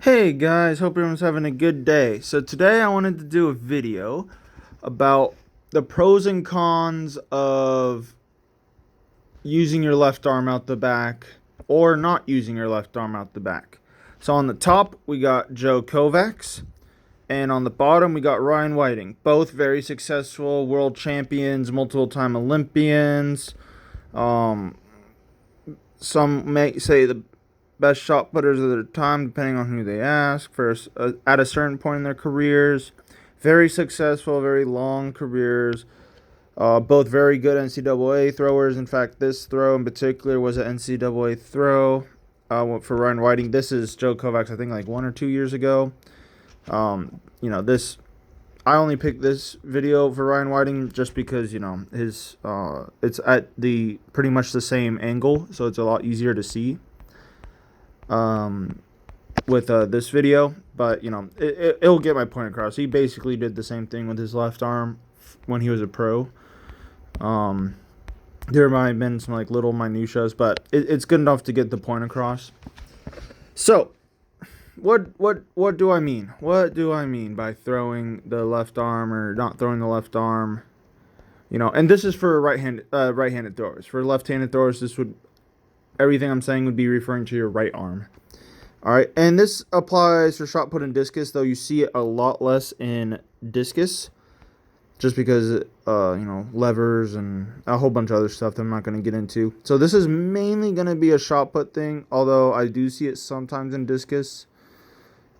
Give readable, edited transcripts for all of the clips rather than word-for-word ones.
Hey guys, hope everyone's having a good day. So today I wanted to do a video about the pros and cons of using your left arm out the back or not using your left arm out the back. So on the top we got Joe Kovacs, and on the bottom we got Ryan Whiting, both very successful world champions, multiple time Olympians. Um, some may say the best shot putters of their time, depending on who they ask. First, at a certain point in their careers, very successful, very long careers. Both very good NCAA throwers. In fact, this throw in particular was an NCAA throw for Ryan Whiting. This is Joe Kovacs, I think, like 1 or 2 years ago. This I only picked this video for Ryan Whiting just because his it's at the pretty much the same angle, so it's a lot easier to see with this video, but it'll get my point across. He basically did the same thing with his left arm when he was a pro. There might have been some like little minutiae, but it's good enough to get the point across. So, what do I mean? What do I mean by throwing the left arm or not throwing the left arm? And this is for right-handed throwers. For left-handed throwers, everything I'm saying would be referring to your right arm. All right, and this applies for shot put and discus, though you see it a lot less in discus, just because levers and a whole bunch of other stuff that I'm not going to get into. So this is mainly going to be a shot put thing, although I do see it sometimes in discus.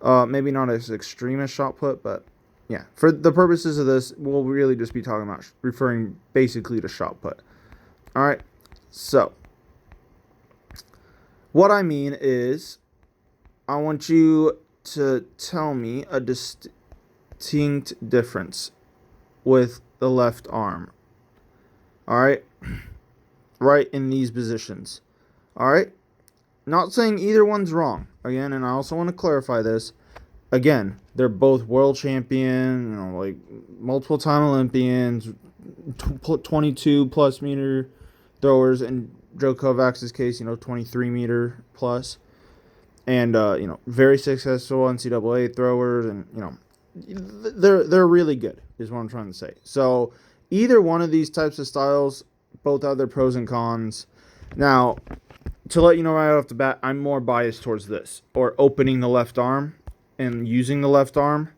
Maybe not as extreme as shot put, but yeah, for the purposes of this, we'll really just be talking about referring basically to shot put. All right, so what I mean is, I want you to tell me a distinct difference with the left arm. All right? Right in these positions. All right? Not saying either one's wrong. Again, and I also want to clarify this. Again, they're both world champion, like multiple time Olympians, 22 plus meter throwers, in Joe Kovacs' case, 23 meter plus. And very successful NCAA throwers, and they're really good, is what I'm trying to say. So either one of these types of styles, both have their pros and cons. Now, to let you know right off the bat, I'm more biased towards this, or opening the left arm and using the left arm,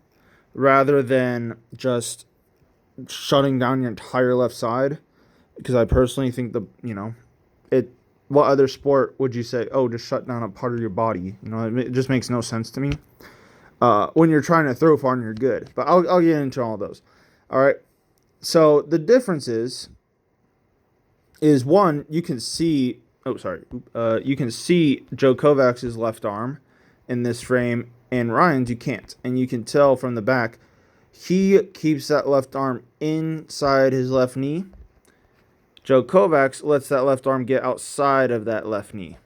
rather than just shutting down your entire left side, because I personally think it. What other sport would you say, oh, just shut down a part of your body? It just makes no sense to me. When you're trying to throw far and you're good. But I'll get into all those. All right. So the difference is one, you can see, you can see Joe Kovacs' left arm in this frame, and Ryan's you can't. And you can tell from the back, he keeps that left arm inside his left knee. Joe Kovacs lets that left arm get outside of that left knee.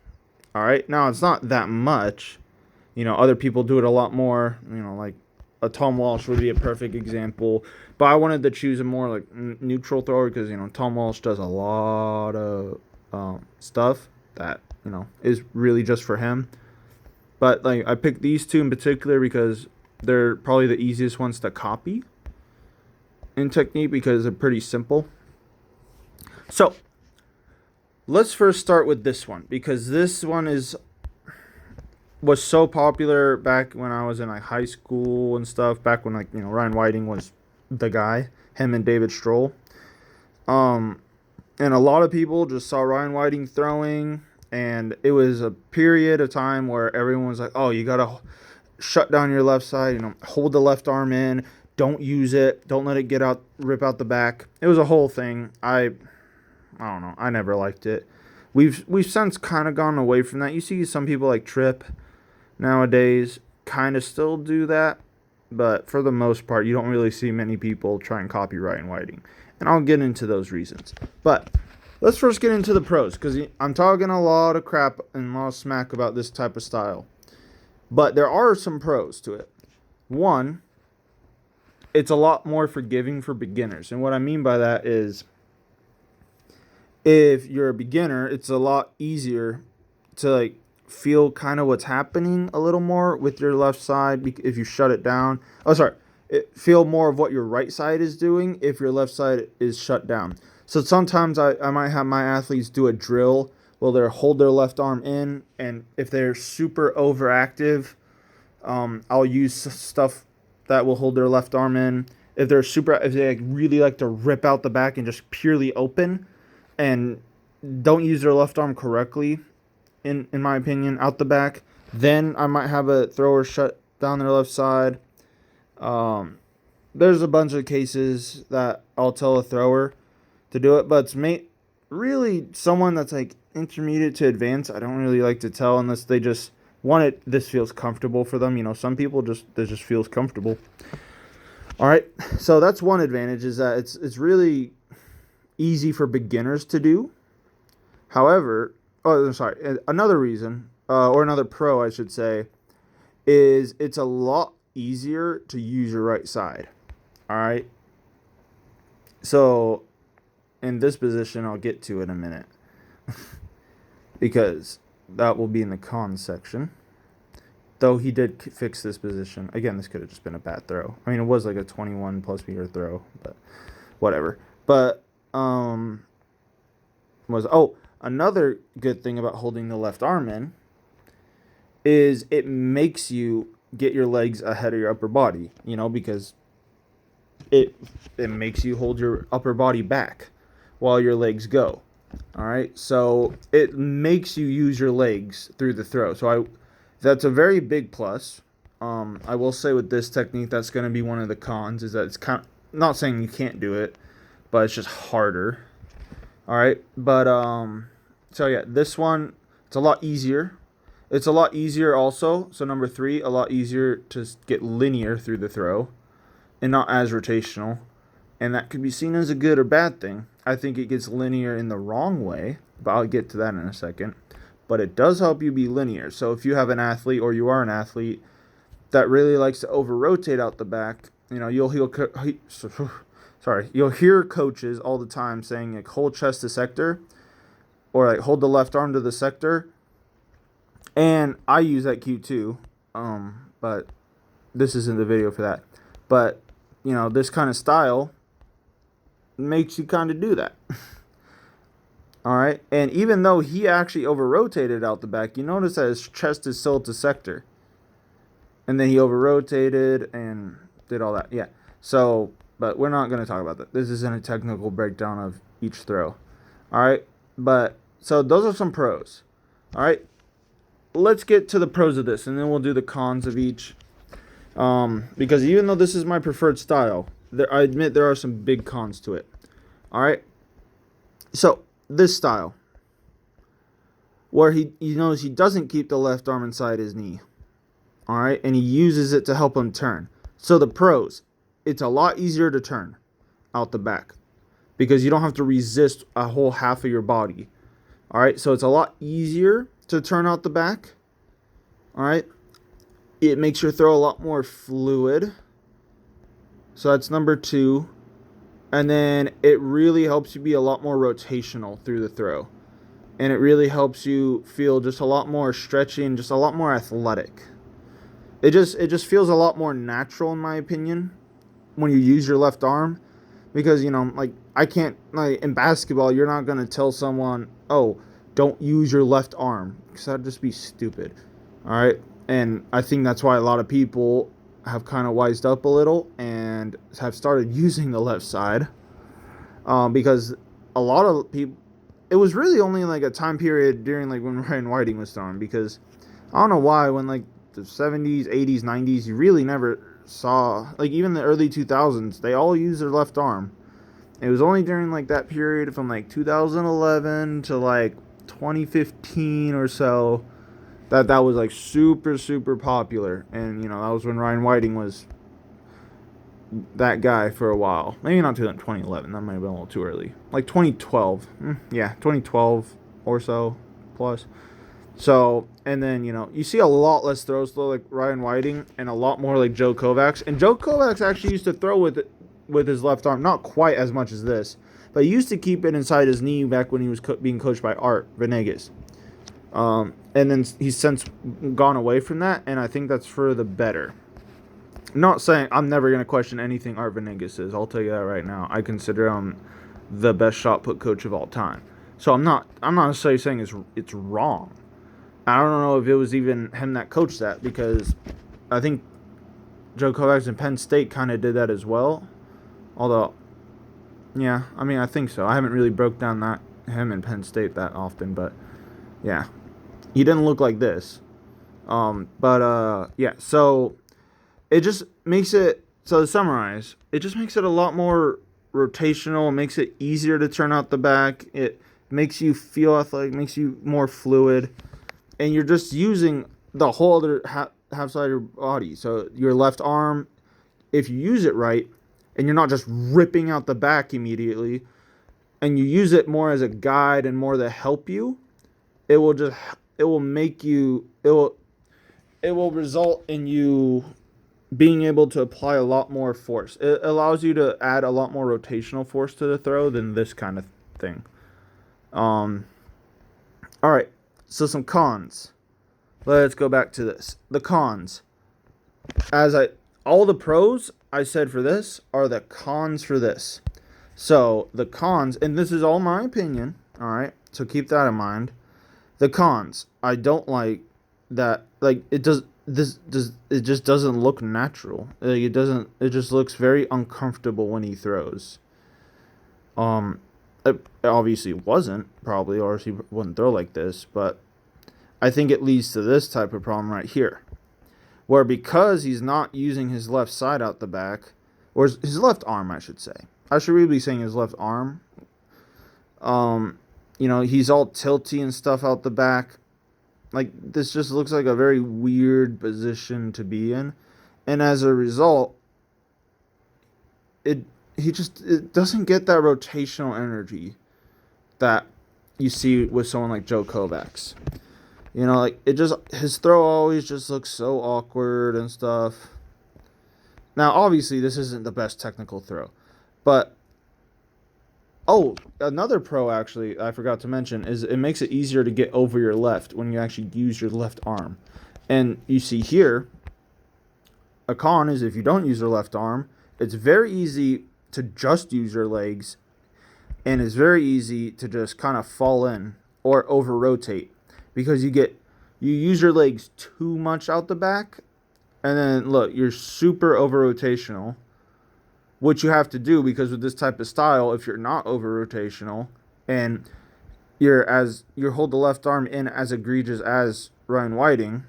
All right. Now, it's not that much. Other people do it a lot more. Like a Tom Walsh would be a perfect example. But I wanted to choose a more like neutral thrower because, Tom Walsh does a lot of stuff that, is really just for him. But like I picked these two in particular because they're probably the easiest ones to copy in technique because they're pretty simple. So, let's first start with this one, because this one was so popular back when I was in like high school and stuff, back when Ryan Whiting was the guy, him and David Stroll. And a lot of people just saw Ryan Whiting throwing, and it was a period of time where everyone was like, oh, you got to shut down your left side, hold the left arm in, don't use it, don't let it rip out the back. It was a whole thing. I don't know. I never liked it. We've since kind of gone away from that. You see some people like Tripp nowadays kind of still do that, but for the most part, you don't really see many people try and copy Ryan Whiting. And I'll get into those reasons. But let's first get into the pros, because I'm talking a lot of crap and a lot of smack about this type of style. But there are some pros to it. One, it's a lot more forgiving for beginners. And what I mean by that is, if you're a beginner, it's a lot easier to feel kind of what's happening a little more with your left side if you shut it down. Oh, sorry. Feel more of what your right side is doing if your left side is shut down. So sometimes I might have my athletes do a drill where they hold their left arm in, and if they're super overactive, I'll use stuff that will hold their left arm in. If they like really like to rip out the back and just purely open, and don't use their left arm correctly, in my opinion, out the back, then I might have a thrower shut down their left side. There's a bunch of cases that I'll tell a thrower to do it, but it's really someone that's like intermediate to advanced. I don't really like to tell unless they just want it. This feels comfortable for them. You know, some people this just feels comfortable. All right, so that's one advantage, is that it's really easy for beginners to do. However, another reason, or another pro, I should say, is it's a lot easier to use your right side. All right. So in this position, I'll get to in a minute because that will be in the cons section. Though he did fix this position. Again, this could have just been a bad throw. I mean, it was like a 21 plus meter throw, but whatever. But another good thing about holding the left arm in is it makes you get your legs ahead of your upper body, you know, because it makes you hold your upper body back while your legs go. All right, so it makes you use your legs through the throw. So that's a very big plus. I will say with this technique, that's going to be one of the cons, is that it's kind of, not saying you can't do it, but it's just harder. All right, but so yeah, this one, it's a lot easier. It's a lot easier also. So number 3, a lot easier to get linear through the throw and not as rotational. And that could be seen as a good or bad thing. I think it gets linear in the wrong way, but I'll get to that in a second. But it does help you be linear. So if you have an athlete, or you are an athlete that really likes to over-rotate out the back, you know, you'll hear coaches all the time saying, like, hold chest to sector, or like hold the left arm to the sector. And I use that cue too, but this isn't the video for that. But, you know, this kind of style makes you kind of do that. All right, and even though he actually over-rotated out the back, you notice that his chest is still to sector. And then he over-rotated and did all that. Yeah, so, but we're not going to talk about that. This isn't a technical breakdown of each throw. All right, but, so those are some pros. All right, let's get to the pros of this, and then we'll do the cons of each. Because even though this is my preferred style, I admit there are some big cons to it. All right, so this style, where he doesn't keep the left arm inside his knee, all right, and he uses it to help him turn. So the pros, it's a lot easier to turn out the back because you don't have to resist a whole half of your body. All right, so it's a lot easier to turn out the back. All right, it makes your throw a lot more fluid. So that's number 2. And then it really helps you be a lot more rotational through the throw. And it really helps you feel just a lot more stretchy and just a lot more athletic. It just feels a lot more natural, in my opinion, when you use your left arm. Because, you know, like, I can't, like, in basketball, you're not going to tell someone, oh, don't use your left arm, because that'd just be stupid. All right? And I think that's why a lot of people have kind of wised up a little and have started using the left side, because a lot of people, it was really only like a time period during like when Ryan Whiting was throwing, because I don't know why, when like the 70s, 80s, 90s, you really never saw, like even the early 2000s, they all used their left arm. It was only during like that period from like 2011 to like 2015 or so that was like super, super popular. And, you know, that was when Ryan Whiting was that guy for a while. Maybe not to 2011. That might have been a little too early. Like 2012. Yeah, 2012 or so plus. So, and then, you know, you see a lot less throws though, like Ryan Whiting, and a lot more like Joe Kovacs. And Joe Kovacs actually used to throw with his left arm, not quite as much as this, but he used to keep it inside his knee back when he was being coached by Art Venegas. And then he's since gone away from that, and I think that's for the better. Not saying I'm never going to question anything Art Venegas is. I'll tell you that right now. I consider him the best shot put coach of all time. So I'm not necessarily saying it's wrong. I don't know if it was even him that coached that, because I think Joe Kovacs in Penn State kind of did that as well. Although, yeah, I mean, I think so. I haven't really broke down that him in Penn State that often, but yeah, he didn't look like this. Yeah, so it just makes it, so to summarize, it just makes it a lot more rotational. It makes it easier to turn out the back. It makes you feel athletic, makes you more fluid, and you're just using the whole other half side of your body. So your left arm, if you use it right, and you're not just ripping out the back immediately, and you use it more as a guide and more to help you, it will result in you being able to apply a lot more force. It allows you to add a lot more rotational force to the throw than this kind of thing. All right, so some cons. Let's go back to this. The cons. All the pros I said for this are the cons for this. So the cons, and this is all my opinion, all right? So keep that in mind. The cons, I don't like that, like, it just doesn't look natural. Like, it just looks very uncomfortable when he throws. It obviously wasn't, probably, or else he wouldn't throw like this, but I think it leads to this type of problem right here, where because he's not using his left side out the back, or his left arm, I should say. I should really be saying his left arm. He's all tilty and stuff out the back. Like, this just looks like a very weird position to be in. And as a result, it doesn't get that rotational energy that you see with someone like Joe Kovacs. His throw always just looks so awkward and stuff. Now, obviously, this isn't the best technical throw. But, another pro, actually, I forgot to mention, is it makes it easier to get over your left when you actually use your left arm. And you see here, a con is if you don't use your left arm, it's very easy to just use your legs, and it's very easy to just kind of fall in or over-rotate, because you use your legs too much out the back, and then, look, you're super over-rotational, which you have to do, because with this type of style, if you're not over rotational and you hold the left arm in as egregious as Ryan Whiting,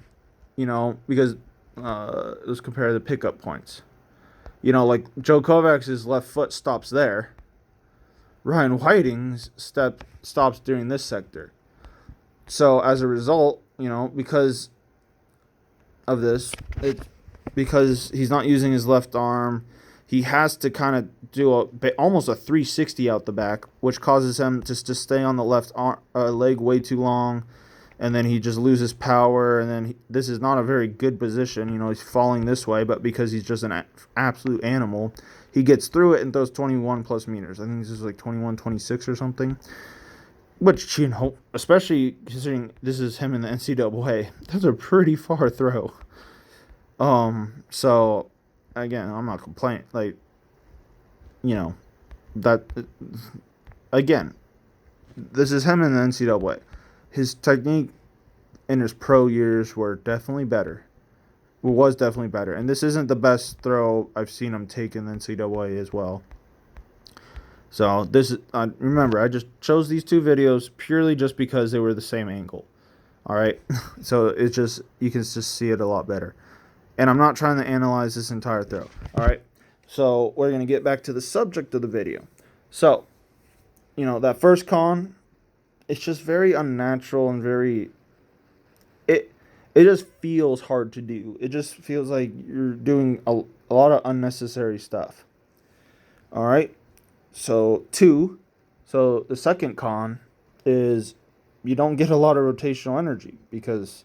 because let's compare the pickup points. Like Joe Kovacs' left foot stops there. Ryan Whiting's step stops during this sector. So as a result, because of this, because he's not using his left arm, he has to kind of do almost a 360 out the back, which causes him to stay on the left leg way too long, and then he just loses power, and then this is not a very good position. He's falling this way, but because he's just an absolute animal, he gets through it and throws 21 plus meters. I think this is like 21, 26 or something, which, especially considering this is him in the NCAA, that's a pretty far throw. So again, I'm not complaining. Again, this is him in the NCAA. His technique in his pro years was definitely better. And this isn't the best throw I've seen him take in the NCAA as well. So remember, I just chose these two videos purely just because they were the same angle. All right, so you can just see it a lot better. And I'm not trying to analyze this entire throw. All right, so we're going to get back to the subject of the video. So, that first con, it's just very unnatural and it just feels hard to do. It just feels like you're doing a lot of unnecessary stuff. All right, so the second con is you don't get a lot of rotational energy, because,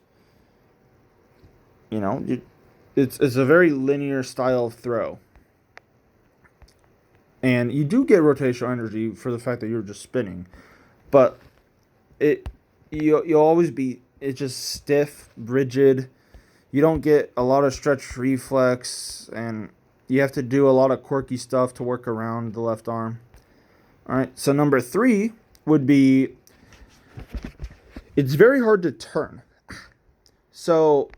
it's a very linear style of throw. And you do get rotational energy for the fact that you're just spinning. But you'll always be it's just stiff, rigid. You don't get a lot of stretch reflex, and you have to do a lot of quirky stuff to work around the left arm. All right, so number 3 would be, it's very hard to turn. So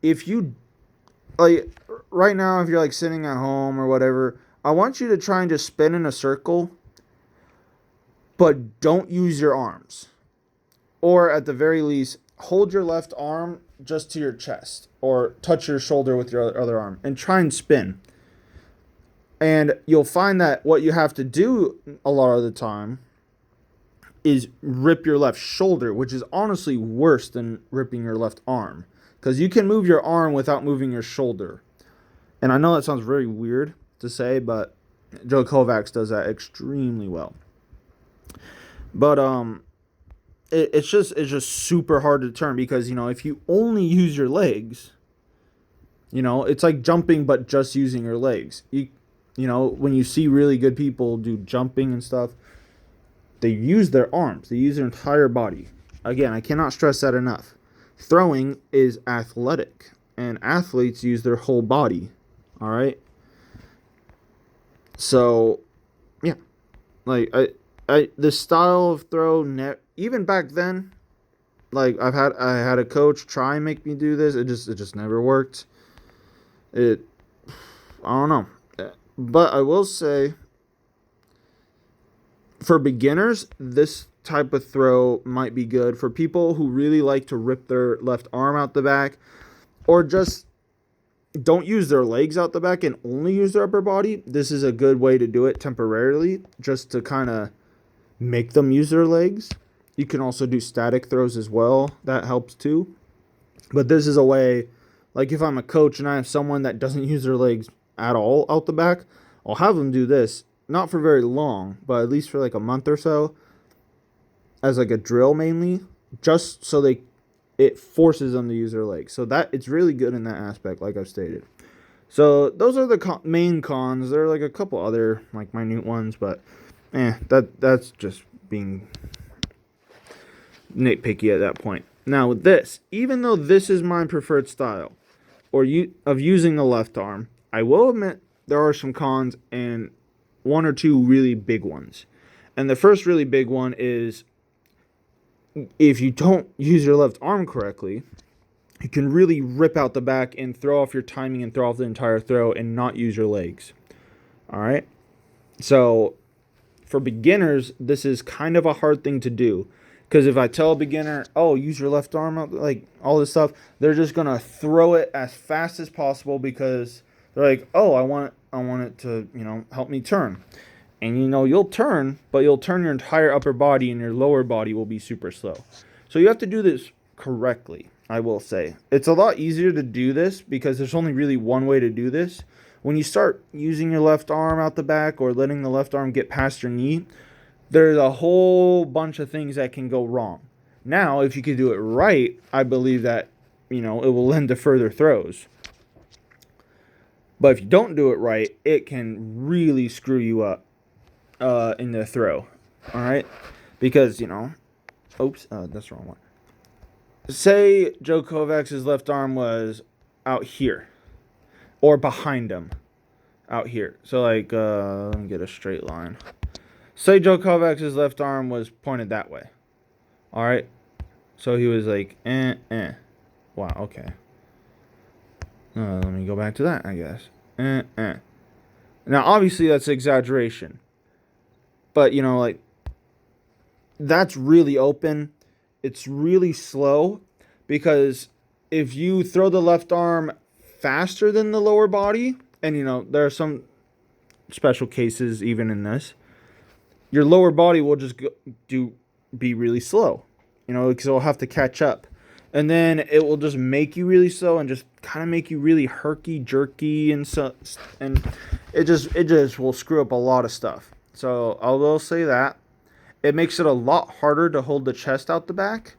if you, like, right now, if you're like sitting at home or whatever, I want you to try and just spin in a circle, but don't use your arms. Or at the very least, hold your left arm just to your chest, or touch your shoulder with your other arm, and try and spin. And you'll find that what you have to do a lot of the time is rip your left shoulder, which is honestly worse than ripping your left arm, because you can move your arm without moving your shoulder. And I know that sounds very weird to say, but Joe Kovacs does that extremely well. But it's just super hard to turn, because, you know, if you only use your legs, you know, it's like jumping but just using your legs. You know, when you see really good people do jumping and stuff, they use their arms. They use their entire body. Again, I cannot stress that enough. Throwing is athletic, and athletes use their whole body. All right? So, yeah. Like, the style of throw, even back then, like, I had a coach try and make me do this. It just never worked. I don't know. But I will say, for beginners, this type of throw might be good. For people who really like to rip their left arm out the back, or just don't use their legs out the back and only use their upper body, this is a good way to do it temporarily, just to kind of make them use their legs. You can also do static throws as well. That helps too. But this is a way, like if I'm a coach and I have someone that doesn't use their legs at all out the back, I'll have them do this, not for very long, but at least for like a month or so, as like a drill mainly, just so it forces them to use their legs. So that it's really good in that aspect, like I've stated. So those are the main cons. There are like a couple other like minute ones, but that's just being nitpicky at that point. Now with this, even though this is my preferred style, of using the left arm, I will admit there are some cons and one or two really big ones. And the first really big one is, if you don't use your left arm correctly, you can really rip out the back and throw off your timing and throw off the entire throw and not use your legs. All right? So for beginners, this is kind of a hard thing to do. Because if I tell a beginner, oh, use your left arm, like all this stuff, they're just going to throw it as fast as possible, because they're like, oh, I want it to, you know, help me turn. And, you know, you'll turn, but you'll turn your entire upper body and your lower body will be super slow. So you have to do this correctly, I will say. It's a lot easier to do this because there's only really one way to do this. When you start using your left arm out the back or letting the left arm get past your knee, there's a whole bunch of things that can go wrong. Now, if you can do it right, I believe that, you know, it will lend to further throws. But if you don't do it right, it can really screw you up in the throw. All right? Because, you know, that's the wrong one. Say Joe Kovacs' left arm was out here, or behind him, out here. So, like, let me get a straight line. Say Joe Kovacs' left arm was pointed that way. All right? So he was like, Wow, okay. Let me go back to that, I guess. Now, obviously, that's exaggeration. But, you know, like, that's really open. It's really slow, because if you throw the left arm faster than the lower body, and, you know, there are some special cases even in this, your lower body will just be really slow, you know, because it'll have to catch up. And then it will just make you really slow and just kind of make you really herky jerky, and it just will screw up a lot of stuff. So I will say that it makes it a lot harder to hold the chest out the back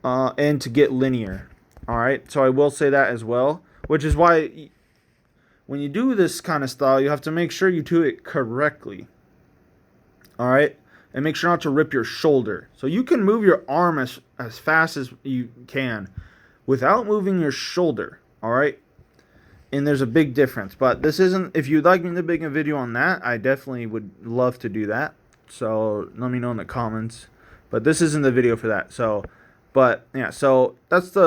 and to get linear. All right, so I will say that as well, which is why when you do this kind of style, you have to make sure you do it correctly. All right, and make sure not to rip your shoulder. So you can move your arm as fast as you can without moving your shoulder, all right? And there's a big difference. But this isn't, if you'd like me to make a video on that, I definitely would love to do that. So let me know in the comments. But this isn't the video for that. So, but yeah, so that's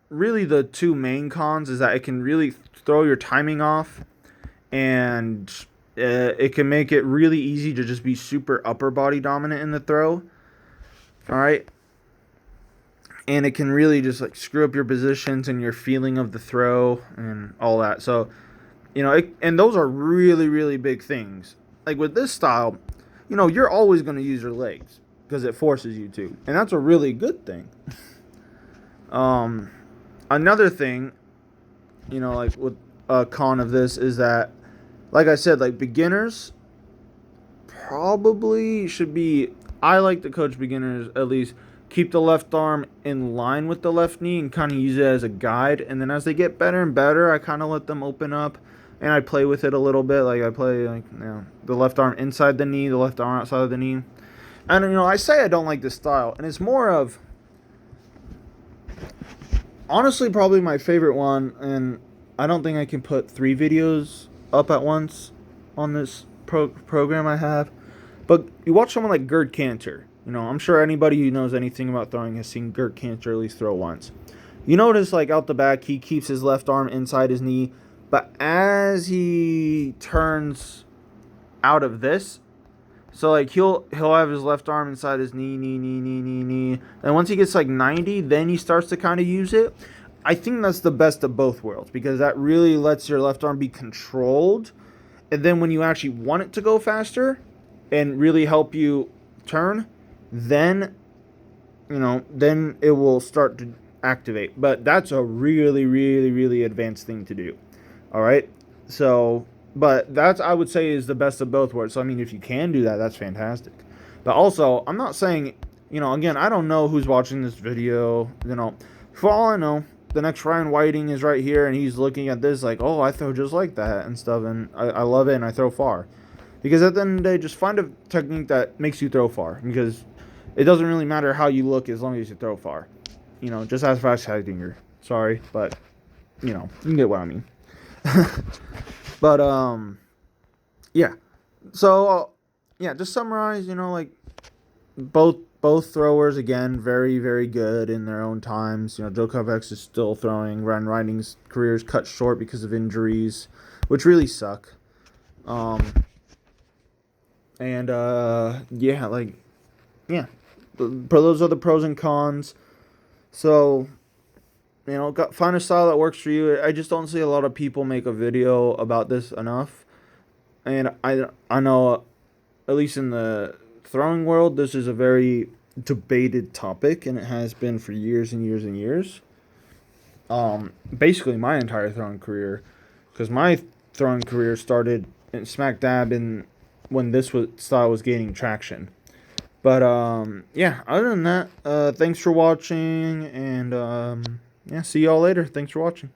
really the two main cons, is that it can really throw your timing off, and it can make it really easy to just be super upper body dominant in the throw. All right. And it can really just like screw up your positions and your feeling of the throw and all that. So, and those are really, really big things. Like with this style, you're always going to use your legs because it forces you to. And that's a really good thing. Another thing, like with a con of this is that, like I said, like beginners probably should be, I like to coach beginners at least, keep the left arm in line with the left knee and kind of use it as a guide. And then as they get better and better, I kind of let them open up and I play with it a little bit. Like I play the left arm inside the knee, the left arm outside of the knee. And, I say I don't like this style. And it's more of, honestly, probably my favorite one. And I don't think I can put 3 videos up at once on this program I have. But you watch someone like Gerd Kanter. I'm sure anybody who knows anything about throwing has seen Gerd Kanter at least throw once. You notice, like, out the back, he keeps his left arm inside his knee. But as he turns out of this, so, like, he'll have his left arm inside his knee. And once he gets, like, 90, then he starts to kind of use it. I think that's the best of both worlds, because that really lets your left arm be controlled. And then when you actually want it to go faster and really help you turn, then it will start to activate. But that's a really, really, really advanced thing to do. All right. So, but that's, I would say, is the best of both worlds. So, I mean, if you can do that, that's fantastic. But also, I'm not saying, again, I don't know who's watching this video. For all I know, the next Ryan Whiting is right here, and he's looking at this like, oh, I throw just like that and stuff. And I love it, and I throw far. Because at the end of the day, just find a technique that makes you throw far. Because it doesn't really matter how you look as long as you throw far. Just as fast as Heidinger. Sorry, but, you can get what I mean. But, yeah. So, just summarize, like, both throwers, again, very, very good in their own times. Joe Kovacs is still throwing. Ryan Whiting's career is cut short because of injuries, which really suck. Those are the pros and cons. So, find a style that works for you. I just don't see a lot of people make a video about this enough. And I know, at least in the throwing world, this is a very debated topic, and it has been for years and years and years. Basically my entire throwing career, because my throwing career started in smack dab in when this style was gaining traction. But other than that, thanks for watching, and see y'all later. Thanks for watching.